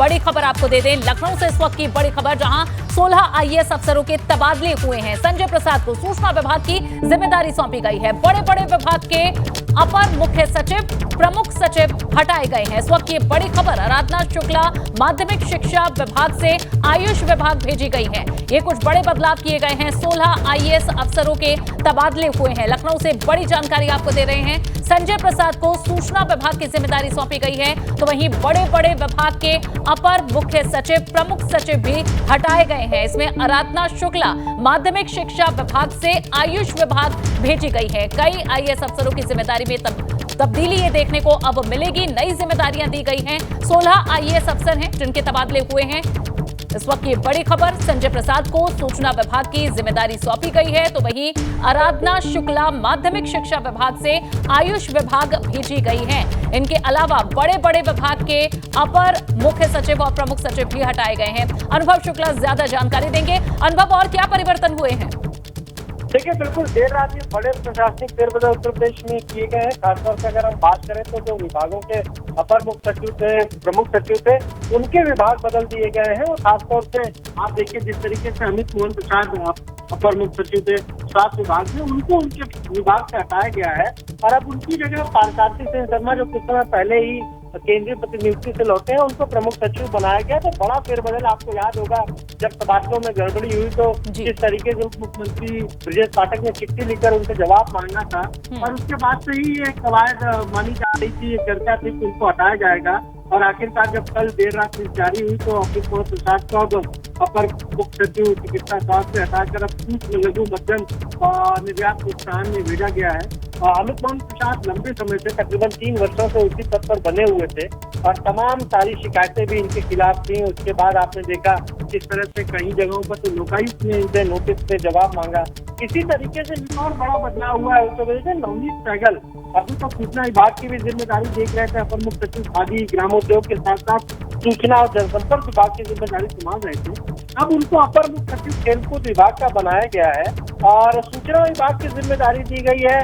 बड़ी खबर आपको दे दें, लखनऊ से इस वक्त की बड़ी खबर, जहां 16 आईएएस अफसरों के तबादले हुए हैं। संजय प्रसाद को सूचना विभाग की जिम्मेदारी सौंपी गई है। बड़े बड़े विभाग के अपर मुख्य सचिव, प्रमुख सचिव हटाए गए हैं। इस वक्त की बड़ी खबर आराधना शुक्ला माध्यमिक शिक्षा विभाग से आयुष विभाग भेजी गई है। ये कुछ बड़े बदलाव किए गए हैं। 16 आईएएस अफसरों के तबादले हुए हैं। लखनऊ से बड़ी जानकारी आपको दे रहे हैं। संजय प्रसाद को सूचना विभाग की जिम्मेदारी सौंपी गई है, तो वहीं बड़े बड़े विभाग के अपर मुख्य सचिव, प्रमुख सचिव भी हटाए गए हैं। इसमें आराधना शुक्ला माध्यमिक शिक्षा विभाग से आयुष विभाग भेजी गई है। कई आईएएस अफसरों की जिम्मेदारी में तब्दीली ये देखने को अब मिलेगी। नई जिम्मेदारियां दी गई हैं। 16 आईएएस अफसर हैं जिनके तबादले हुए हैं। इस वक्त की बड़ी खबर, संजय प्रसाद को सूचना विभाग की जिम्मेदारी सौंपी गई है, तो वहीं आराधना शुक्ला माध्यमिक शिक्षा विभाग से आयुष विभाग भेजी गई है। इनके अलावा बड़े बड़े विभाग के अपर मुख्य सचिव और प्रमुख सचिव भी हटाए गए हैं। अनुभव शुक्ला ज्यादा जानकारी देंगे। अनुभव, और क्या परिवर्तन हुए हैं? देखिए, बिल्कुल देर रात में बड़े प्रशासनिक फेरबदल उत्तर प्रदेश में किए गए हैं। खासतौर से अगर हम बात करें तो जो विभागों के अपर मुख्य सचिव थे, प्रमुख सचिव थे, उनके विभाग बदल दिए गए हैं। और खासतौर से आप देखिए, जिस तरीके से अमित मोहन प्रसाद अपर मुख्य सचिव थे स्वास्थ्य विभाग में, उनको उनके विभाग से हटाया गया है और अब उनकी जगह पारसारथी सिंह शर्मा, जो कुछ समय पहले ही केंद्रीय प्रतिनियुक्ति से लौटे हैं, उनको प्रमुख सचिव बनाया गया। तो बड़ा फेरबदल, आपको याद होगा जब तबादलों में गड़बड़ी हुई तो जिस तरीके से उप मुख्यमंत्री ब्रजेश पाठक ने चिट्ठी लिखकर उनसे जवाब मांगा था, और उसके बाद से ही ये कवायद मानी जा रही थी, ये चर्चा थी कि उनको हटाया जाएगा। और आखिरकार जब कल देर रात जारी हुई तो अमित मोहन प्रसाद को अब अपर मुख्य सचिव चिकित्सा स्वास्थ्य से हटाकर अब सूक्ष्म, लघु, मध्यम निर्यात प्रोत्साहन में भेजा गया है। अमित मोहन प्रसाद लंबे समय से, तकरीबन 3 वर्षों से उसी पद पर बने हुए थे और तमाम सारी शिकायतें भी इनके खिलाफ थी। उसके बाद आपने देखा किस तरह से कई जगहों पर तो लोकायुक्त ने इनसे नोटिस से जवाब मांगा। इसी तरीके से एक और बड़ा बदलाव हुआ है उत्तर प्रदेश में। नवनीत सहगल अभी तो सूचना विभाग की भी जिम्मेदारी देख रहे थे, अपर मुख्य सचिव खादी ग्रामोद्योग के साथ साथ सूचना और जनसंपर्क विभाग की जिम्मेदारी संभाल रहे थे। अब उनको अपर मुख्य सचिव खेलकूद विभाग का बनाया गया है और सूचना विभाग की जिम्मेदारी दी गई है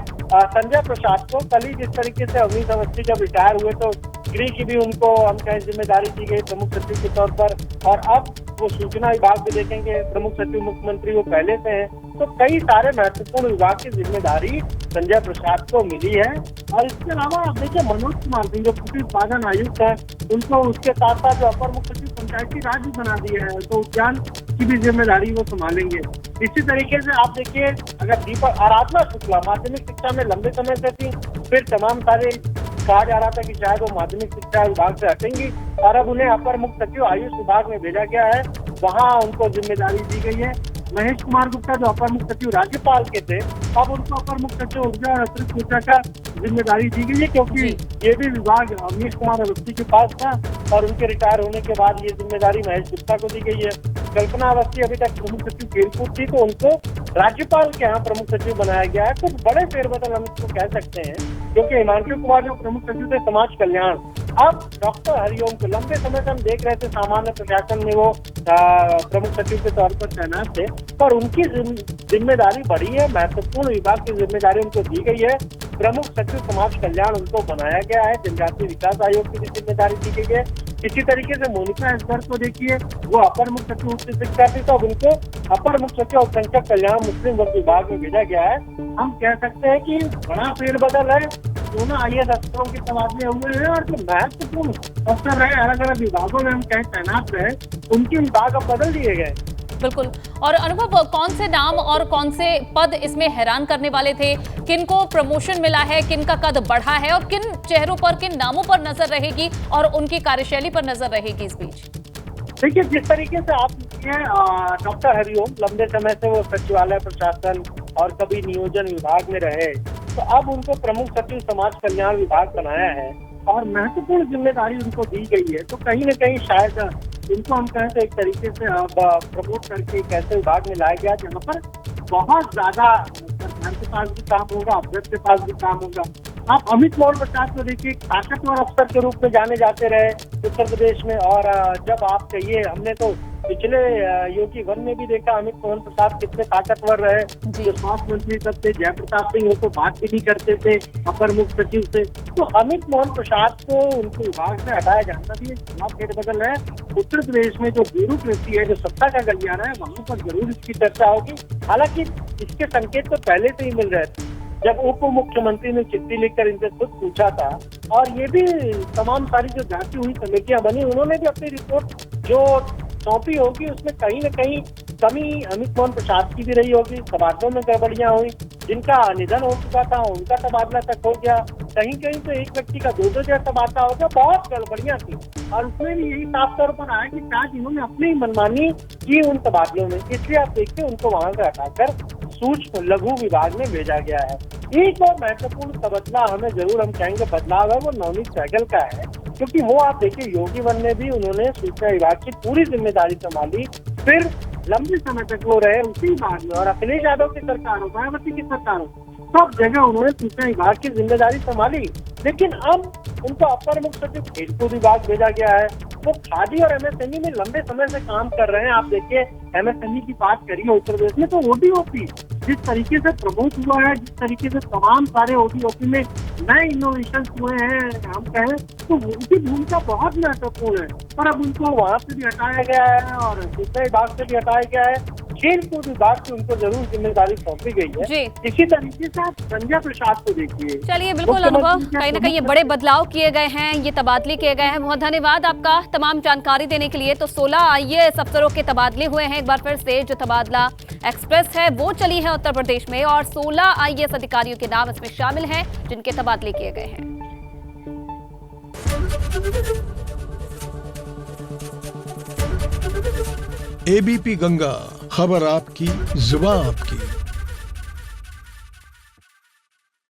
संजय प्रसाद को। कल ही जिस तरीके से अवनीश अवस्थी जब रिटायर हुए तो गृह की भी उनको हम कहें जिम्मेदारी दी गई प्रमुख सचिव के तौर पर, और अब वो सूचना विभाग भी देखेंगे। प्रमुख सचिव मुख्यमंत्री वो पहले से हैं, तो कई सारे महत्वपूर्ण विभाग की जिम्मेदारी संजय प्रसाद को मिली है। और इसके अलावा आप देखिए, मनोज कुमार सिंह जो कृषि उत्पादन आयुक्त है, उनको उसके साथ साथ जो अपर मुख्य सचिव पंचायती राज भी बना दिया है, तो उद्यान की भी जिम्मेदारी वो संभालेंगे। इसी तरीके से आप देखिए, अगर दीपक आराधना शुक्ला माध्यमिक शिक्षा में लंबे समय से थी, फिर तमाम सारे कहा जा रहा था कि शायद वो माध्यमिक शिक्षा विभाग से हटेंगी और अब उन्हें अपर मुख्य सचिव आयुष विभाग में भेजा गया है, वहाँ उनको जिम्मेदारी दी गई है। महेश कुमार गुप्ता जो अपर मुख्य सचिव राज्यपाल के थे, अब उनको अपर मुख्य सचिव ऊर्जा और अतिरिक्त ऊर्जा का जिम्मेदारी दी गई है, क्योंकि ये भी विभाग अवनीश कुमार अवस्थी के पास था और उनके रिटायर होने के बाद ये जिम्मेदारी महेश गुप्ता को दी गई है। कल्पना अवस्थी अभी तक प्रमुख सचिव खेलकूद थी, तो उनको राज्यपाल के यहाँ प्रमुख सचिव बनाया गया है। कुछ बड़े फेरबदल हम इसको कह सकते हैं, क्योंकि हिमांशु कुमार जो प्रमुख सचिव थे समाज कल्याण, अब डॉक्टर हरिओम को लंबे समय से हम देख रहे थे सामान्य प्रशासन में वो प्रमुख सचिव के तौर पर तैनात थे, पर उनकी जिम्मेदारी बढ़ी है। महत्वपूर्ण विभाग की जिम्मेदारी उनको दी गई है। प्रमुख सचिव समाज कल्याण उनको बनाया गया है। जनजातीय विकास आयोग की भी जिम्मेदारी दी गई है। इसी तरीके से मोनिका एस्पर को देखिए, वो अपर मुख्य सचिव उच्च शिक्षा थी, तो अब उनको अपर मुख्य सचिव अल्पसंख्यक कल्याण मुस्लिम वर्ग विभाग में भेजा गया है। हम कह सकते हैं कि बड़ा फेरबदल है। दोनों आईएएस अफसरों के तबादले हुए हैं और जो महत्वपूर्ण अफसर रहे अलग अलग विभागों में हम कहें तैनात रहे, उनके विभाग अब बदल दिए गए। बिल्कुल। और अनुभव, कौन से नाम और कौन से पद इसमें हैरान करने वाले थे? किन को प्रमोशन मिला है, किन का कद बढ़ा है और किन चेहरों पर, किन नामों पर नजर रहेगी और उनकी कार्यशैली पर नजर रहेगी इस बीच? देखिए, जिस तरीके से आप डॉक्टर हरिओम लंबे समय से वो सचिवालय प्रशासन और कभी नियोजन विभाग में रहे, तो अब उनको प्रमुख सचिव समाज कल्याण विभाग बनाया है और महत्वपूर्ण जिम्मेदारी उनको दी गई है। तो कहीं न कहीं शायद इनको हम कहें तो एक तरीके से अब प्रमोट करके एक ऐसे विभाग में लाया गया जहाँ पर बहुत ज्यादा सरकार के पास भी काम होगा, अफसर के पास भी काम होगा। आप अमित मोहन प्रसाद को देखिए, ताकतवर अफसर के रूप में जाने जाते रहे उत्तर प्रदेश में, और जब आप कहिए, हमने तो पिछले योगी वन में भी देखा अमित मोहन प्रसाद कितने ताकतवर रहे, जी। जो स्वास्थ्य मंत्री तब थे, जयप्रताप सिंह उनको बात भी नहीं करते थे अपर मुख्य सचिव से। तो अमित मोहन प्रसाद को उनके विभाग से हटाया जाना भी एक बड़ा फेरबदल है। उत्तर प्रदेश में जो ब्यूरोक्रेसी है, जो सत्ता का गलियारा है, वहां पर जरूर इसकी चर्चा होगी। हालांकि इसके संकेत तो पहले से ही मिल रहे थे, जब उप मुख्यमंत्री ने चिट्ठी लिखकर इनसे खुद पूछा था, और ये भी तमाम सारी जो जांची हुई कमेटियां बनी, उन्होंने भी अपनी रिपोर्ट जो सौंपी होगी उसमें कहीं न कहीं कमी अमित मोहन प्रसाद की भी रही होगी। तबादलों में गड़बड़ियां हुई, जिनका निधन हो चुका था उनका तबादला तक हो गया, कहीं कहीं तो एक व्यक्ति का 2-2 जगह तबादला हो गया, बहुत गड़बड़ियां थी। और उसमें भी यही साफ तौर पर आया कि शायद इन्होंने अपनी मनमानी की उन तबादलों में, इसलिए आप देखिए उनको वहां से हटाकर सूक्ष्म लघु विभाग में भेजा गया है। एक और महत्वपूर्ण तबदला हमें जरूर हम कहेंगे बदलाव है, वो नवनीत सहगल का है, क्योंकि वो आप देखिए योगी वन में भी उन्होंने सूचना विभाग की पूरी जिम्मेदारी संभाली, फिर लंबे समय तक वो रहे उसी विभाग में, और अखिलेश यादव की सरकार हो, मायावती की सरकार हो, सब जगह उन्होंने सूचना विभाग की जिम्मेदारी संभाली। लेकिन अब उनको अपर मुख्य सचिव खेलकूद विभाग भेजा गया है। वो खादी और एमएसएमई में लंबे समय से काम कर रहे हैं। आप देखिए एमएसएमई की बात करिए उत्तर प्रदेश में, तो ओडीओपी जिस तरीके से प्रमोट हुआ है, जिस तरीके से तमाम सारे ओडीओपी में नए इनोवेशन हुए हैं, हम कहें तो उनकी भूमिका बहुत महत्वपूर्ण है। पर अब उनको वहां से भी हटाया गया है और सूचना विभाग से भी हटाया गया है, खेल कूद विभाग की उनको जरूर जिम्मेदारी सौंपी गई है। इसी तरीके से आप संजय प्रसाद को देखिए। चलिए बिल्कुल अनुभव, कहीं ना कहीं ये बड़े बदलाव किए गए हैं, ये तबादले किए गए हैं। बहुत धन्यवाद आपका तमाम जानकारी देने के लिए। तो 16 आईएएस अफसरों के तबादले हुए हैं। एक बार फिर से जो तबादला एक्सप्रेस है वो चली है उत्तर प्रदेश में, और 16 आईएएस अधिकारियों के नाम इसमें शामिल हैं जिनके तबादले किए गए हैं। एबीपी गंगा, खबर आपकी, जुबान आपकी।